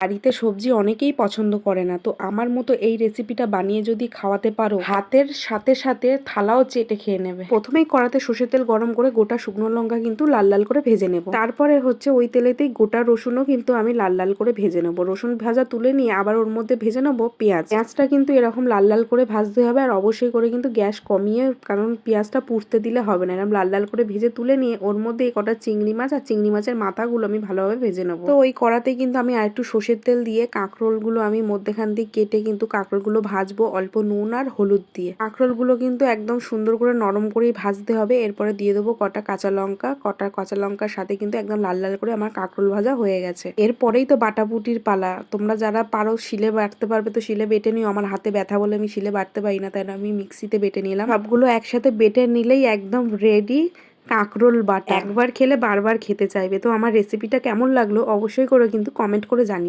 বাড়িতে সবজি অনেকেই পছন্দ করে না, তো আমার মতো এই রেসিপিটা বানিয়ে যদি খাওয়াতে পারো, ভাতের সাথে সাথে থালাও চেটে খেয়ে নেবে। প্রথমেই কড়াতে সর্ষের তেল গরম করে গোটা শুকনো লঙ্কা কিন্তু লাল লাল করে ভেজে নেব। তারপরে হচ্ছে ওই তেলেতেই গোটা রসুনও কিন্তু আমি লাল লাল করে ভেজে নেবো। রসুন ভাজা তুলে নিয়ে আবার ওর মধ্যে ভেজে নেবো পেঁয়াজ। পেঁয়াজটা কিন্তু এরকম লাল লাল করে ভাজতে হবে, আর অবশ্যই করে কিন্তু গ্যাস কমিয়ে, কারণ পেঁয়াজটা পুড়তে দিলে হবে না। এরকম লাল লাল করে ভেজে তুলে নিয়ে ওর মধ্যে এই কটা চিংড়ি মাছ আর চিংড়ি মাছের মাথাগুলো আমি ভালোভাবে ভেজে নেবো। তো ওই কড়াতেই কিন্তু আমি আরেকটু সর্ষের তেল দিয়ে কাঁকরোলগুলো আমি মধ্যেখান দিয়ে কেটে কিন্তু কাঁকরোলগুলো ভাজবো অল্প নুন আর হলুদ দিয়ে। কাঁকরোলগুলো কিন্তু একদম সুন্দর করে নরম করেই ভাজতে হবে। এরপরে দিয়ে দেবো কটা কাঁচা লঙ্কা। কাঁচা লঙ্কার সাথে কিন্তু একদম লাল লাল করে আমার কাঁকরোল ভাজা হয়ে গেছে। এরপরেই তো বাটাবুটির পালা। তোমরা যারা পারো শিলে বাটতে পারবে তো শিলে বেটে নিও। আমার হাতে ব্যথা বলে আমি শিলে বাটতে পারি না, তাই আমি মিক্সিতে বেটে নিলাম। সবগুলো একসাথে বেটে নিলেই একদম রেডি কাঁকরোল বাটা। একবার খেলে বারবার খেতে চাইবে। তো আমার রেসিপিটা কেমন লাগলো অবশ্যই করে কিন্তু কমেন্ট করে জানিও।